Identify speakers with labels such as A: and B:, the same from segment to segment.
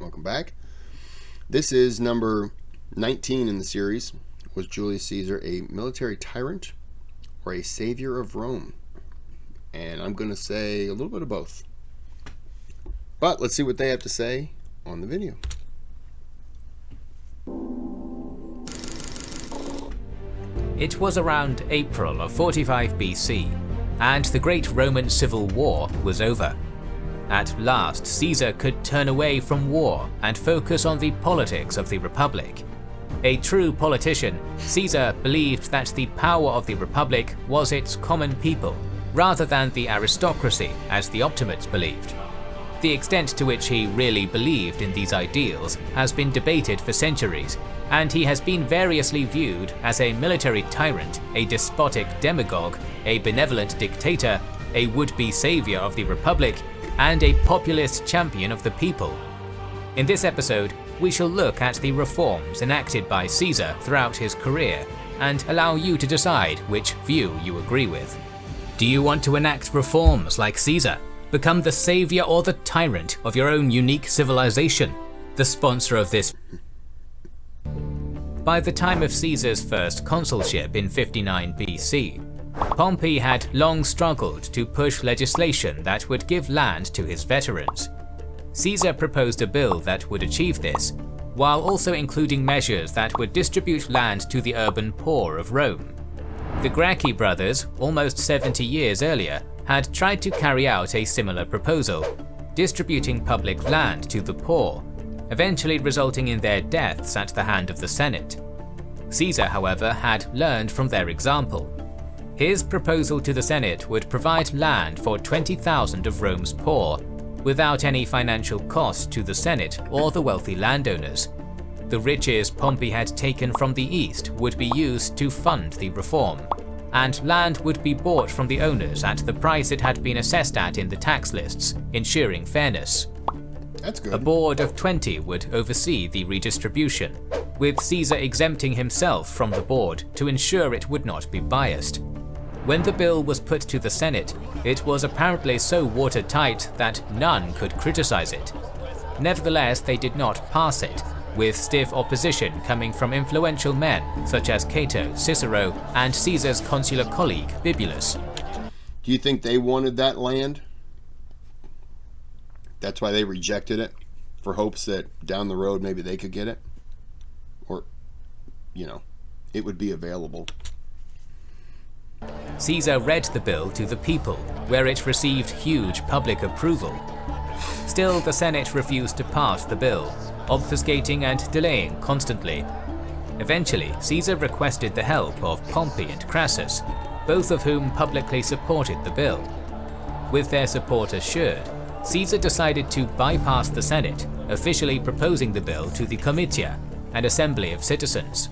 A: Welcome back. This is number 19 in the series. Was Julius Caesar a military tyrant or a savior of Rome? And I'm going to say a little bit of both. But let's see what they have to say on the video.
B: It was around April of 45 BC, and the great Roman civil war was over. At last, Caesar could turn away from war and focus on the politics of the Republic. A true politician, Caesar believed that the power of the Republic was its common people, rather than the aristocracy as the Optimates believed. The extent to which he really believed in these ideals has been debated for centuries, and he has been variously viewed as a military tyrant, a despotic demagogue, a benevolent dictator, a would-be savior of the Republic, and a populist champion of the people. In this episode, we shall look at the reforms enacted by Caesar throughout his career, and allow you to decide which view you agree with. Do you want to enact reforms like Caesar? Become the savior or the tyrant of your own unique civilization? The sponsor of this. By the time of Caesar's first consulship in 59 BC, Pompey had long struggled to push legislation that would give land to his veterans. Caesar proposed a bill that would achieve this, while also including measures that would distribute land to the urban poor of Rome. The Gracchi brothers, almost 70 years earlier, had tried to carry out a similar proposal, distributing public land to the poor, eventually resulting in their deaths at the hand of the Senate. Caesar, however, had learned from their example. His proposal to the Senate would provide land for 20,000 of Rome's poor, without any financial cost to the Senate or the wealthy landowners. The riches Pompey had taken from the east would be used to fund the reform, and land would be bought from the owners at the price it had been assessed at in the tax lists, ensuring fairness.
A: That's good.
B: A board of 20 would oversee the redistribution, with Caesar exempting himself from the board to ensure it would not be biased. When the bill was put to the Senate, it was apparently so watertight that none could criticize it. Nevertheless, they did not pass it, with stiff opposition coming from influential men such as Cato, Cicero, and Caesar's consular colleague Bibulus.
A: Do you think they wanted that land? That's why they rejected it, for hopes that down the road maybe they could get it? Or, it would be available.
B: Caesar read the bill to the people, where it received huge public approval. Still, the Senate refused to pass the bill, obfuscating and delaying constantly. Eventually, Caesar requested the help of Pompey and Crassus, both of whom publicly supported the bill. With their support assured, Caesar decided to bypass the Senate, officially proposing the bill to the Comitia, an assembly of citizens.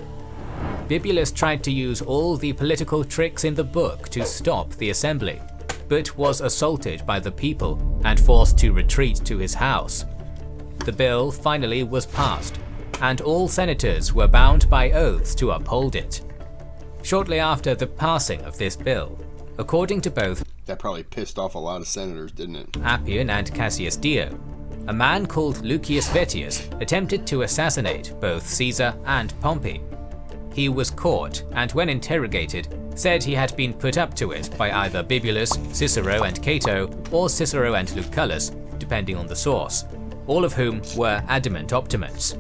B: Bibulus tried to use all the political tricks in the book to stop the assembly, but was assaulted by the people and forced to retreat to his house. The bill finally was passed, and all senators were bound by oaths to uphold it. Shortly after the passing of this bill, according to both
A: That probably pissed off a lot of senators, didn't it?
B: Appian and Cassius Dio, a man called Lucius Vettius attempted to assassinate both Caesar and Pompey. He was caught, and when interrogated, said he had been put up to it by either Bibulus, Cicero and Cato, or Cicero and Lucullus, depending on the source, all of whom were adamant Optimates.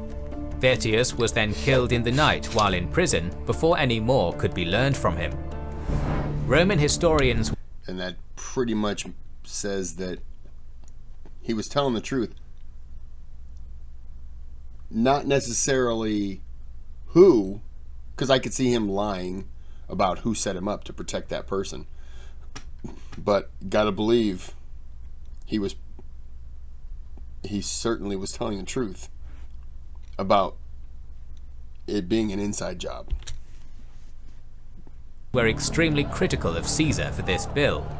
B: Vettius was then killed in the night while in prison before any more could be learned from him. Roman historians.
A: And that pretty much says that he was telling the truth. Not necessarily who, because I could see him lying about who set him up to protect that person. But gotta believe he certainly was telling the truth about it being an inside job.
B: Were extremely critical of Caesar for this bill.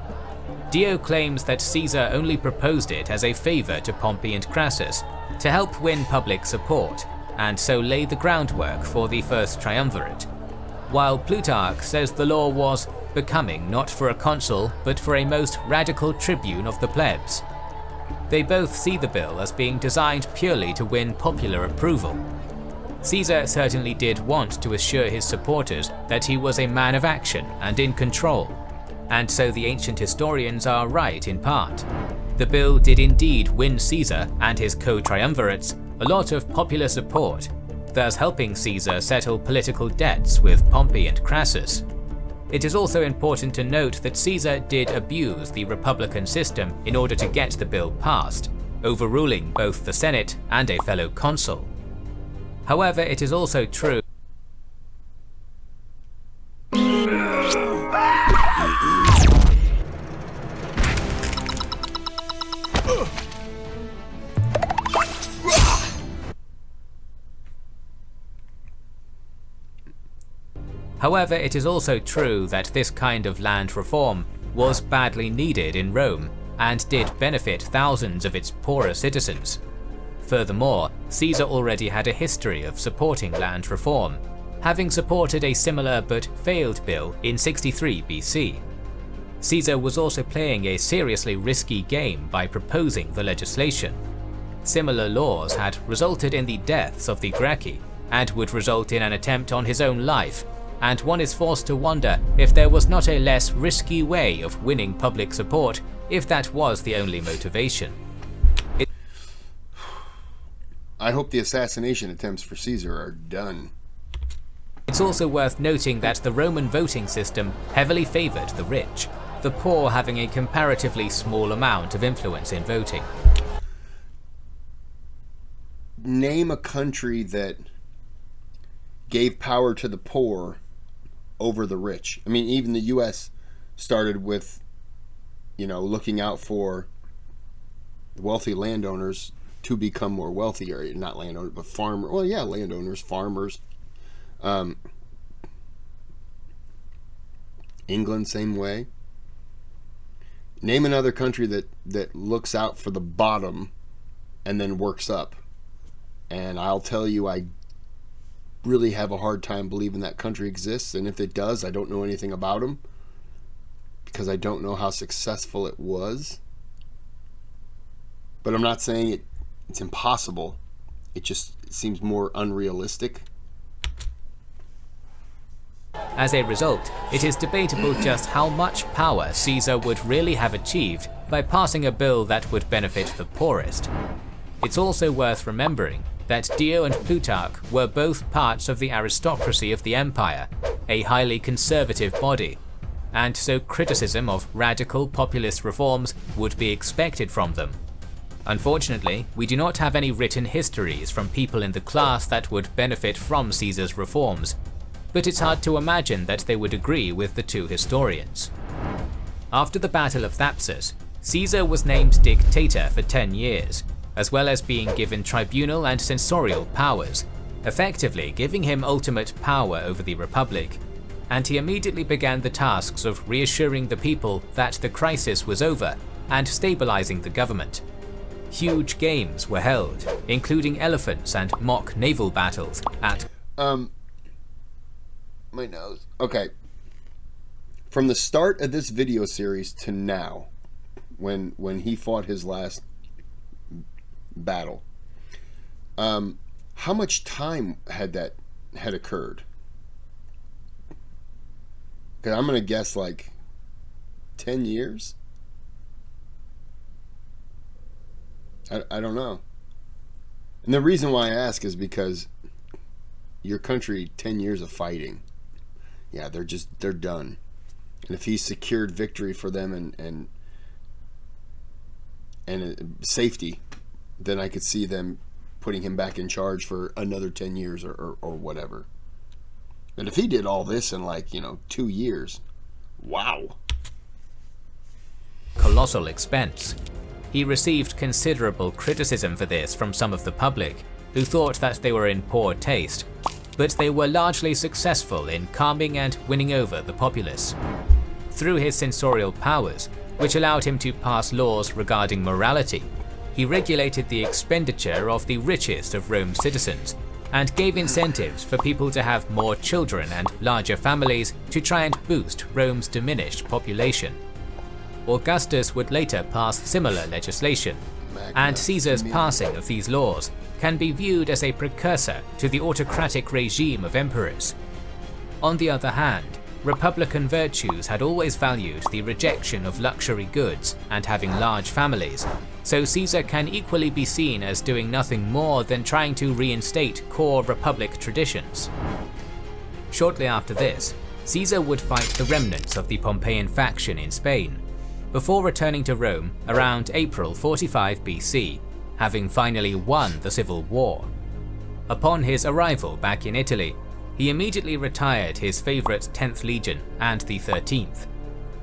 B: Dio claims that Caesar only proposed it as a favor to Pompey and Crassus to help win public support, and so lay the groundwork for the first triumvirate, while Plutarch says the law was becoming not for a consul but for a most radical tribune of the plebs. They both see the bill as being designed purely to win popular approval. Caesar certainly did want to assure his supporters that he was a man of action and in control, and so the ancient historians are right in part. The bill did indeed win Caesar and his co-triumvirates a lot of popular support, thus helping Caesar settle political debts with Pompey and Crassus. It is also important to note that Caesar did abuse the republican system in order to get the bill passed, overruling both the Senate and a fellow consul. However, it is also true that this kind of land reform was badly needed in Rome and did benefit thousands of its poorer citizens. Furthermore, Caesar already had a history of supporting land reform, having supported a similar but failed bill in 63 BC. Caesar was also playing a seriously risky game by proposing the legislation. Similar laws had resulted in the deaths of the Gracchi and would result in an attempt on his own life, and one is forced to wonder if there was not a less risky way of winning public support if that was the only motivation.
A: I hope the assassination attempts for Caesar are done.
B: It's also worth noting that the Roman voting system heavily favored the rich, the poor having a comparatively small amount of influence in voting.
A: Name a country that gave power to the poor over the rich. I mean, even the U.S. started with, looking out for wealthy landowners to become more wealthy, or not landowners, but farmers. Well, yeah, landowners, farmers. England, same way. Name another country that looks out for the bottom and then works up. And I'll tell you, I really have a hard time believing that country exists. And if it does, I don't know anything about them because I don't know how successful it was. But I'm not saying it's impossible. It seems more unrealistic.
B: As a result, it is debatable just how much power Caesar would really have achieved by passing a bill that would benefit the poorest. It's also worth remembering that Dio and Plutarch were both parts of the aristocracy of the empire, a highly conservative body, and so criticism of radical populist reforms would be expected from them. Unfortunately, we do not have any written histories from people in the class that would benefit from Caesar's reforms, but it's hard to imagine that they would agree with the two historians. After the Battle of Thapsus, Caesar was named dictator for 10 years, as well as being given tribunal and censorial powers, effectively giving him ultimate power over the Republic, and he immediately began the tasks of reassuring the people that the crisis was over and stabilizing the government. Huge games were held, including elephants and mock naval battles at
A: my nose. Okay. From the start of this video series to now, when he fought his last battle, how much time had occurred? Because I'm going to guess like 10 years? I don't know. And the reason why I ask is because your country, 10 years of fighting, yeah, they're done. And if he secured victory for them and safety, then I could see them putting him back in charge for another 10 years or whatever. And if he did all this in 2 years, wow.
B: Colossal expense. He received considerable criticism for this from some of the public, who thought that they were in poor taste, but they were largely successful in calming and winning over the populace. Through his censorial powers, which allowed him to pass laws regarding morality, he regulated the expenditure of the richest of Rome's citizens, and gave incentives for people to have more children and larger families to try and boost Rome's diminished population. Augustus would later pass similar legislation, and Caesar's passing of these laws can be viewed as a precursor to the autocratic regime of emperors. On the other hand, Republican virtues had always valued the rejection of luxury goods and having large families, so Caesar can equally be seen as doing nothing more than trying to reinstate core Republic traditions. Shortly after this, Caesar would fight the remnants of the Pompeian faction in Spain, before returning to Rome around April 45 BC, having finally won the civil war. Upon his arrival back in Italy, he immediately retired his favourite 10th Legion and the 13th.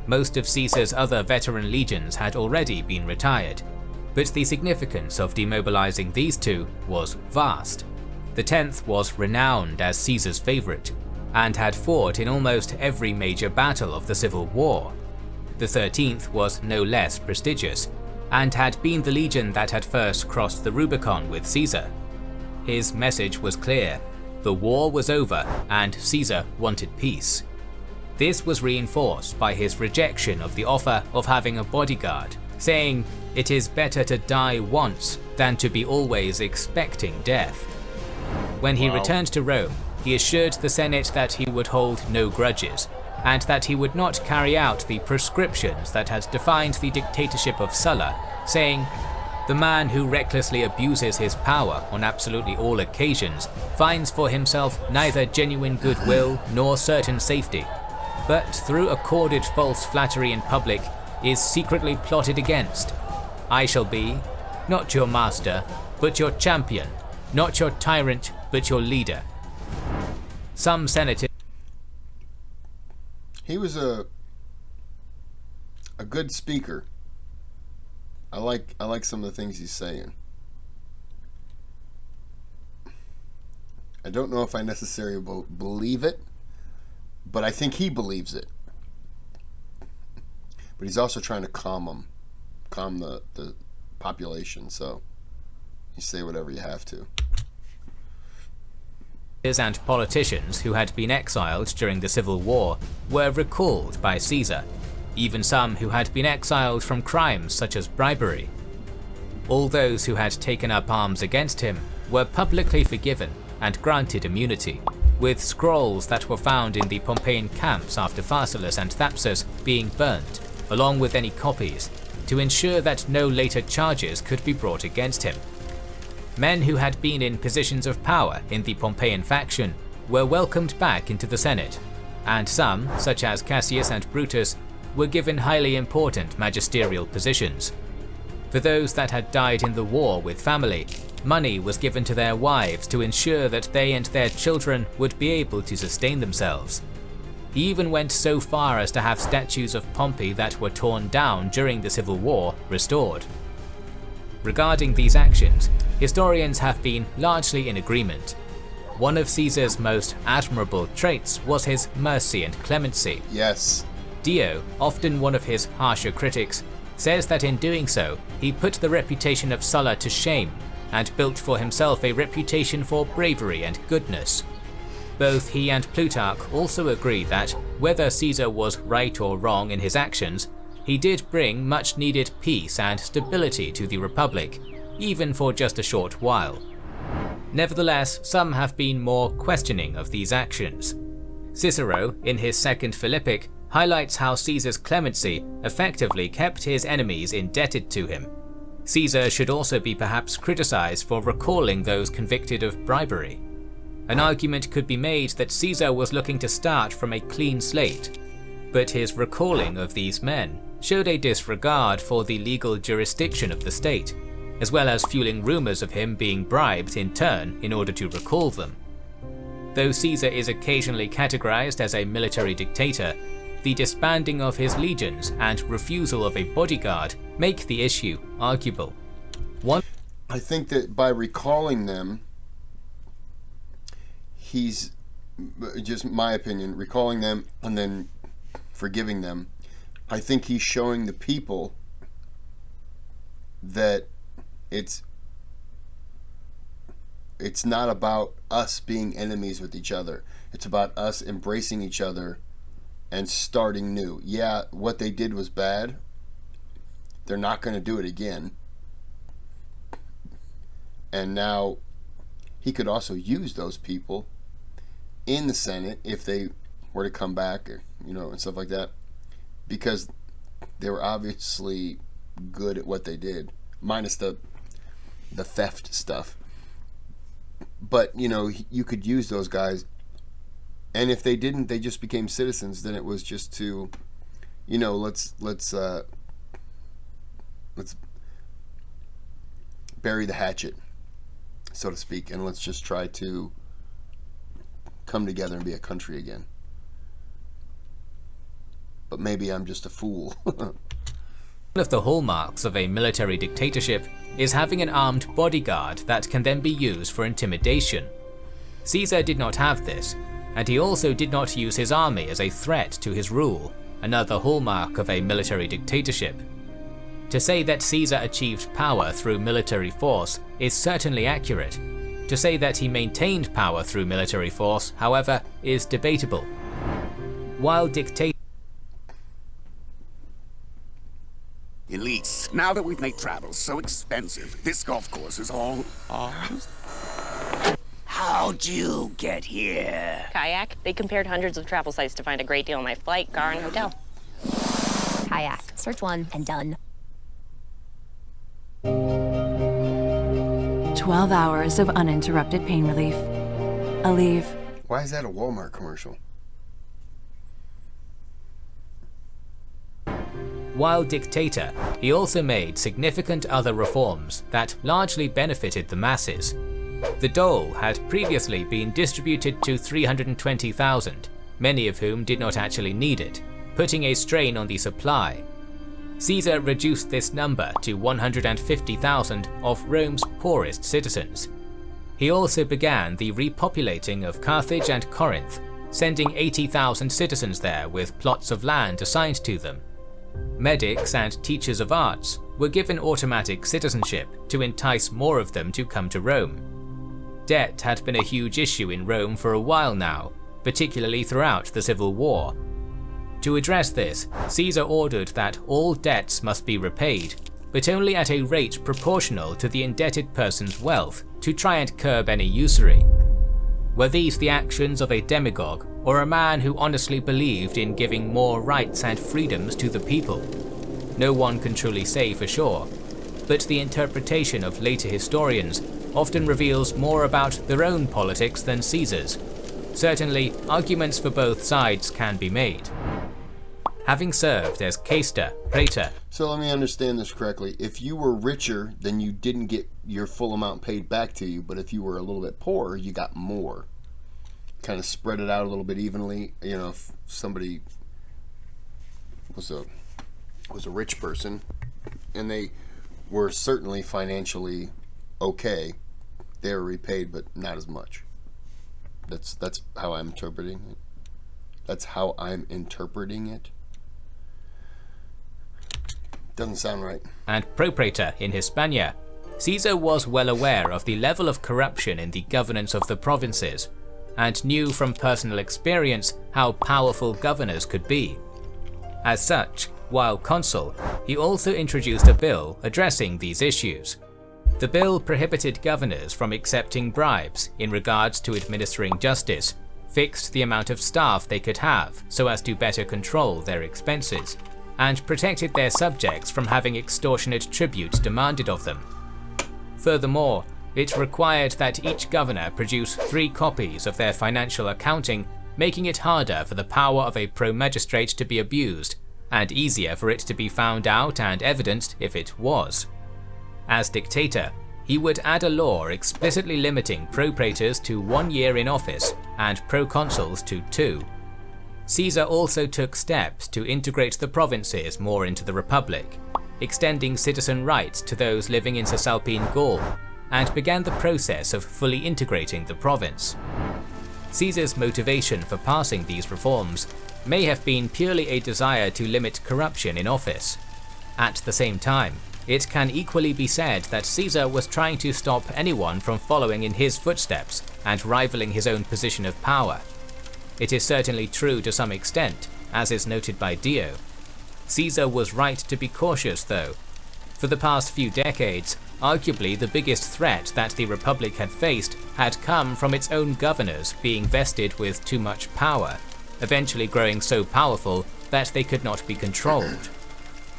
B: Most of Caesar's other veteran legions had already been retired, but the significance of demobilizing these two was vast. The 10th was renowned as Caesar's favourite, and had fought in almost every major battle of the Civil War. The 13th was no less prestigious, and had been the legion that had first crossed the Rubicon with Caesar. His message was clear: the war was over and Caesar wanted peace. This was reinforced by his rejection of the offer of having a bodyguard, saying, "It is better to die once than to be always expecting death." When he returned to Rome, he assured the Senate that he would hold no grudges, and that he would not carry out the prescriptions that had defined the dictatorship of Sulla, saying, "The man who recklessly abuses his power on absolutely all occasions finds for himself neither genuine goodwill nor certain safety, but through accorded false flattery in public is secretly plotted against. I shall be, not your master, but your champion, not your tyrant, but your leader." Some senators.
A: He was a good speaker. I like some of the things he's saying. I don't know if I necessarily believe it, but I think he believes it. But he's also trying to calm the population, so you say whatever you have to.
B: And politicians who had been exiled during the Civil War were recalled by Caesar, even some who had been exiled from crimes such as bribery. All those who had taken up arms against him were publicly forgiven and granted immunity, with scrolls that were found in the Pompeian camps after Pharsalus and Thapsus being burnt, along with any copies, to ensure that no later charges could be brought against him. Men who had been in positions of power in the Pompeian faction were welcomed back into the Senate, and some, such as Cassius and Brutus, were given highly important magisterial positions. For those that had died in the war with family, money was given to their wives to ensure that they and their children would be able to sustain themselves. He even went so far as to have statues of Pompey that were torn down during the Civil War restored. Regarding these actions, historians have been largely in agreement. One of Caesar's most admirable traits was his mercy and clemency.
A: Yes.
B: Dio, often one of his harsher critics, says that in doing so, he put the reputation of Sulla to shame and built for himself a reputation for bravery and goodness. Both he and Plutarch also agree that, whether Caesar was right or wrong in his actions, he did bring much needed peace and stability to the Republic, even for just a short while. Nevertheless, some have been more questioning of these actions. Cicero, in his second Philippic, highlights how Caesar's clemency effectively kept his enemies indebted to him. Caesar should also be perhaps criticized for recalling those convicted of bribery. An argument could be made that Caesar was looking to start from a clean slate, but his recalling of these men showed a disregard for the legal jurisdiction of the state, as well as fueling rumors of him being bribed in turn in order to recall them. Though Caesar is occasionally categorized as a military dictator, the disbanding of his legions and refusal of a bodyguard make the issue arguable.
A: I think that by recalling them, he's, just my opinion, recalling them and then forgiving them, I think he's showing the people that it's not about us being enemies with each other. It's about us embracing each other and starting new. Yeah, what they did was bad. They're not going to do it again. And now he could also use those people in the Senate if they were to come back, and stuff like that, because they were obviously good at what they did, minus the theft stuff. But you could use those guys, and if they didn't, they just became citizens. Then it was just to, let's bury the hatchet, so to speak, and let's just try to come together and be a country again. But maybe I'm just a fool.
B: One of the hallmarks of a military dictatorship is having an armed bodyguard that can then be used for intimidation. Caesar did not have this, and he also did not use his army as a threat to his rule, another hallmark of a military dictatorship. To say that Caesar achieved power through military force is certainly accurate. To say that he maintained power through military force, however, is debatable. While dictator
C: Elise, now that we've made travel so expensive, this golf course is all ours. How'd you get here?
D: Kayak. They compared hundreds of travel sites to find a great deal on my flight, car, and hotel.
E: Kayak. Search one and done.
F: 12 hours of uninterrupted pain relief. Aleve.
A: Why is that a Walmart commercial?
B: While dictator, he also made significant other reforms that largely benefited the masses. The dole had previously been distributed to 320,000, many of whom did not actually need it, putting a strain on the supply. Caesar reduced this number to 150,000 of Rome's poorest citizens. He also began the repopulating of Carthage and Corinth, sending 80,000 citizens there with plots of land assigned to them. Medics and teachers of arts were given automatic citizenship to entice more of them to come to Rome. Debt had been a huge issue in Rome for a while now, particularly throughout the Civil War. To address this, Caesar ordered that all debts must be repaid, but only at a rate proportional to the indebted person's wealth to try and curb any usury. Were these the actions of a demagogue, or a man who honestly believed in giving more rights and freedoms to the people? No one can truly say for sure, but the interpretation of later historians often reveals more about their own politics than Caesar's. Certainly, arguments for both sides can be made. Having served as quaestor, praetor.
A: So let me understand this correctly. If you were richer, then you didn't get your full amount paid back to you, but if you were a little bit poorer, you got more. Kind of spread it out a little bit evenly. If somebody was a rich person and they were certainly financially okay, they were repaid, but not as much. That's how I'm interpreting it. That's how I'm interpreting it. Doesn't sound right.
B: And propraetor in Hispania, Caesar was well aware of the level of corruption in the governance of the provinces, and knew from personal experience how powerful governors could be. As such, while consul, he also introduced a bill addressing these issues. The bill prohibited governors from accepting bribes in regards to administering justice, fixed the amount of staff they could have so as to better control their expenses, and protected their subjects from having extortionate tributes demanded of them. Furthermore, it required that each governor produce 3 copies of their financial accounting, making it harder for the power of a pro-magistrate to be abused, and easier for it to be found out and evidenced if it was. As dictator, he would add a law explicitly limiting propraetors to 1 year in office and proconsuls to 2. Caesar also took steps to integrate the provinces more into the Republic, extending citizen rights to those living in Cisalpine Gaul, and began the process of fully integrating the province. Caesar's motivation for passing these reforms may have been purely a desire to limit corruption in office. At the same time, it can equally be said that Caesar was trying to stop anyone from following in his footsteps and rivaling his own position of power. It is certainly true to some extent, as is noted by Dio. Caesar was right to be cautious though. For the past few decades, arguably the biggest threat that the Republic had faced had come from its own governors being vested with too much power, eventually growing so powerful that they could not be controlled.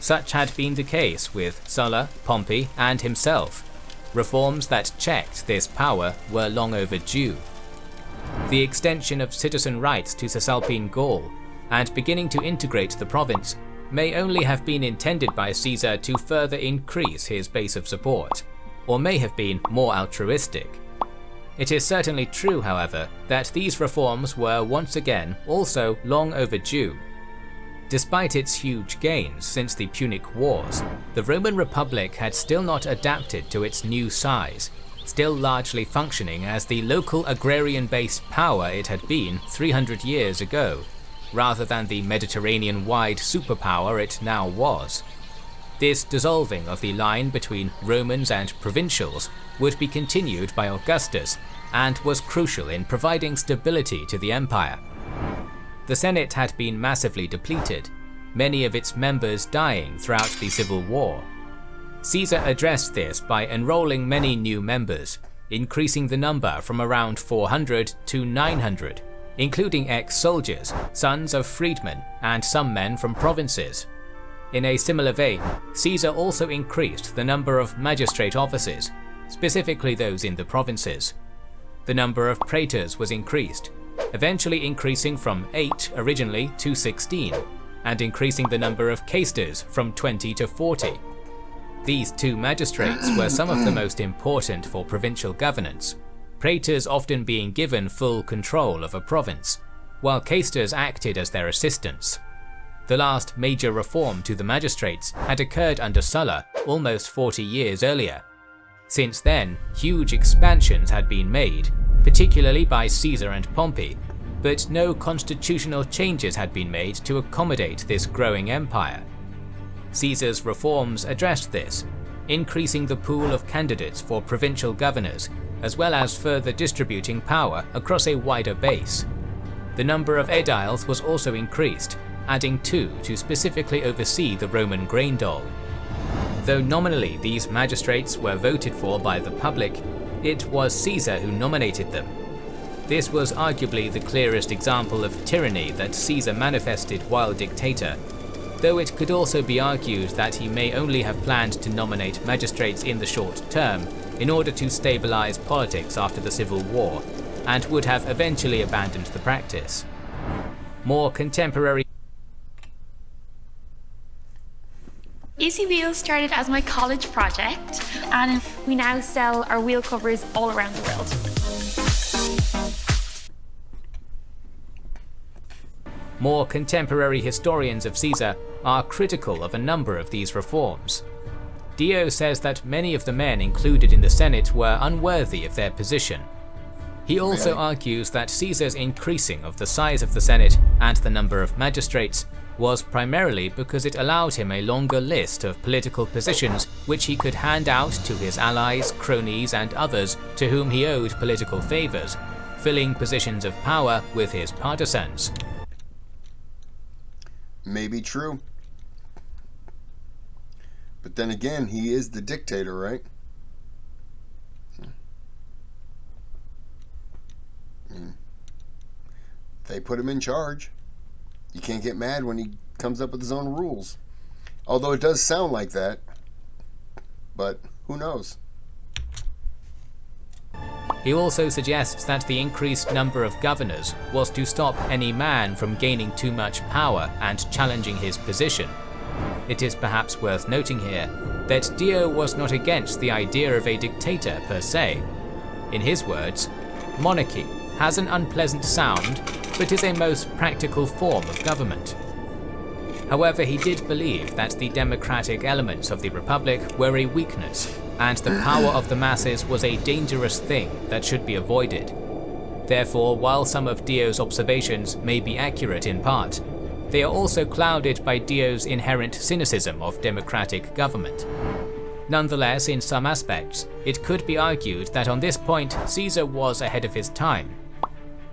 B: Such had been the case with Sulla, Pompey, and himself. Reforms that checked this power were long overdue. The extension of citizen rights to Cisalpine Gaul and beginning to integrate the province may only have been intended by Caesar to further increase his base of support, or may have been more altruistic. It is certainly true, however, that these reforms were once again also long overdue. Despite its huge gains since the Punic Wars, the Roman Republic had still not adapted to its new size, still largely functioning as the local agrarian-based power it had been 300 years ago, rather than the Mediterranean-wide superpower it now was. This dissolving of the line between Romans and provincials would be continued by Augustus and was crucial in providing stability to the empire. The Senate had been massively depleted, many of its members dying throughout the Civil War. Caesar addressed this by enrolling many new members, increasing the number from around 400 to 900, including ex-soldiers, sons of freedmen, and some men from provinces. In a similar vein, Caesar also increased the number of magistrate offices, specifically those in the provinces. The number of praetors was increased, eventually increasing from 8 originally to 16, and increasing the number of quaestors from 20 to 40. These two magistrates were some of the most important for provincial governance, praetors often being given full control of a province, while quaestors acted as their assistants. The last major reform to the magistrates had occurred under Sulla almost 40 years earlier. Since then, huge expansions had been made, particularly by Caesar and Pompey, but no constitutional changes had been made to accommodate this growing empire. Caesar's reforms addressed this, increasing the pool of candidates for provincial governors, as well as further distributing power across a wider base. The number of aediles was also increased, adding 2 to specifically oversee the Roman grain dole. Though nominally these magistrates were voted for by the public, it was Caesar who nominated them. This was arguably the clearest example of tyranny that Caesar manifested while dictator, though it could also be argued that he may only have planned to nominate magistrates in the short term in order to stabilize politics after the Civil War, and would have eventually abandoned the practice. More contemporary
G: Easy Wheels started as my college project, and we now sell our wheel covers all around the world.
B: More contemporary historians of Caesar are critical of a number of these reforms. Dio says that many of the men included in the Senate were unworthy of their position. He also argues that Caesar's increasing of the size of the Senate and the number of magistrates was primarily because it allowed him a longer list of political positions which he could hand out to his allies, cronies, and others to whom he owed political favors, filling positions of power with his partisans.
A: May be true. But then again, he is the dictator, right? They put him in charge. You can't get mad when he comes up with his own rules. Although it does sound like that. But who knows?
B: He also suggests that the increased number of governors was to stop any man from gaining too much power and challenging his position. It is perhaps worth noting here that Dio was not against the idea of a dictator per se. In his words, monarchy has an unpleasant sound, but is a most practical form of government. However, he did believe that the democratic elements of the Republic were a weakness, and the power of the masses was a dangerous thing that should be avoided. Therefore, while some of Dio's observations may be accurate in part, they are also clouded by Dio's inherent cynicism of democratic government. Nonetheless, in some aspects, it could be argued that on this point Caesar was ahead of his time.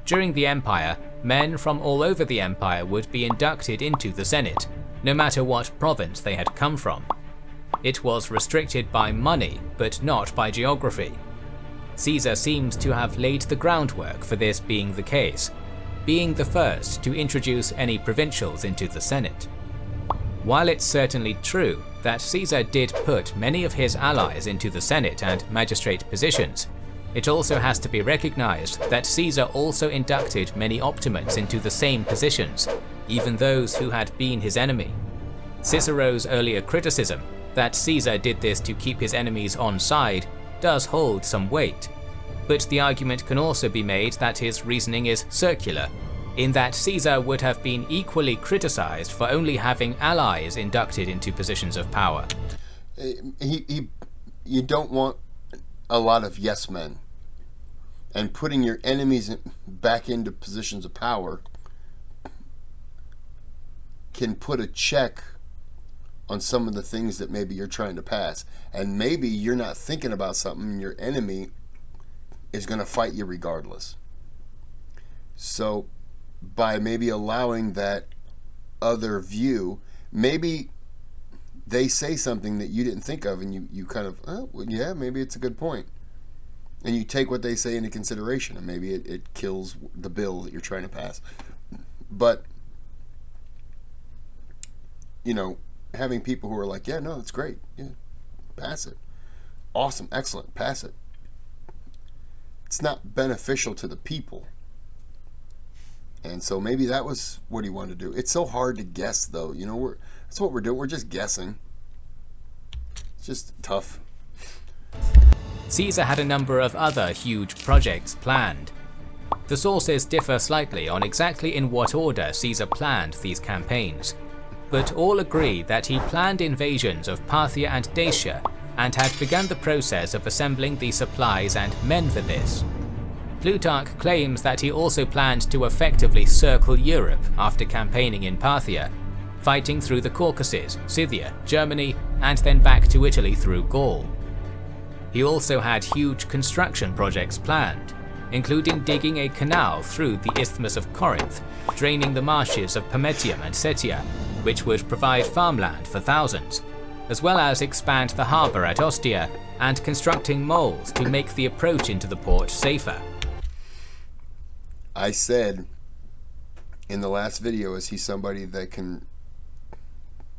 B: During the Empire, men from all over the Empire would be inducted into the Senate, no matter what province they had come from. It was restricted by money, but not by geography. Caesar seems to have laid the groundwork for this being the case, being the first to introduce any provincials into the Senate. While it's certainly true that Caesar did put many of his allies into the Senate and magistrate positions, it also has to be recognized that Caesar also inducted many optimates into the same positions, even those who had been his enemy. Cicero's earlier criticism that Caesar did this to keep his enemies on side does hold some weight, but the argument can also be made that his reasoning is circular, in that Caesar would have been equally criticized for only having allies inducted into positions of power.
A: You don't want a lot of yes men, and putting your enemies back into positions of power can put a check on some of the things that maybe you're trying to pass, and maybe you're not thinking about something and your enemy is going to fight you regardless. So by maybe allowing that other view, maybe they say something that you didn't think of, and you kind of, oh, well, yeah, maybe it's a good point. And you take what they say into consideration, and maybe it kills the bill that you're trying to pass. But, you know, having people who are like, yeah, no, that's great. Yeah, pass it. Awesome, excellent, pass it. It's not beneficial to the people. And so maybe that was what he wanted to do. It's so hard to guess, though. You know, that's what we're doing. We're just guessing. It's just tough.
B: Caesar had a number of other huge projects planned. The sources differ slightly on exactly in what order Caesar planned these campaigns, but all agree that he planned invasions of Parthia and Dacia and had begun the process of assembling the supplies and men for this. Plutarch claims that he also planned to effectively circle Europe after campaigning in Parthia, fighting through the Caucasus, Scythia, Germany, and then back to Italy through Gaul. He also had huge construction projects planned, including digging a canal through the Isthmus of Corinth, draining the marshes of Pometium and Setia, which would provide farmland for thousands, as well as expand the harbour at Ostia and constructing moles to make the approach into the port safer.
A: I said in the last video, is he somebody that can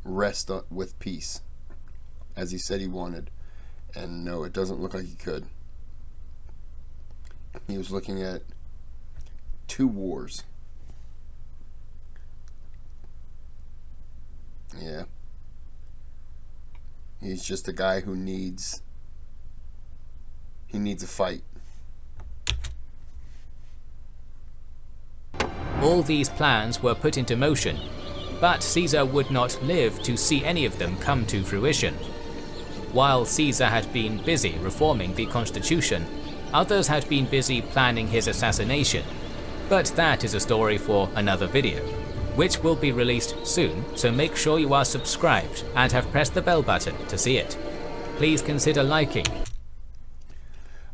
A: rest with peace, as he said he wanted? And no, it doesn't look like he could. He was looking at 2 wars. Yeah. He's just a guy who needs a fight.
B: All these plans were put into motion, but Caesar would not live to see any of them come to fruition. While Caesar had been busy reforming the constitution, others had been busy planning his assassination, but that is a story for another video, which will be released soon, so make sure you are subscribed and have pressed the bell button to see it. Please consider liking.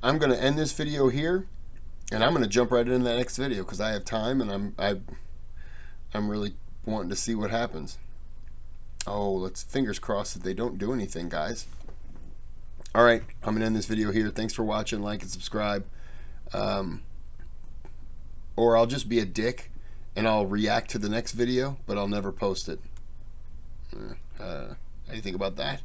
A: I'm going to end this video here, and I'm going to jump right into that next video because I have time, and I'm really wanting to see what happens. Oh, let's fingers crossed that they don't do anything, guys. All right, I'm going to end this video here. Thanks for watching. Like and subscribe. Or I'll just be a dick and I'll react to the next video, but I'll never post it. How do you think about that?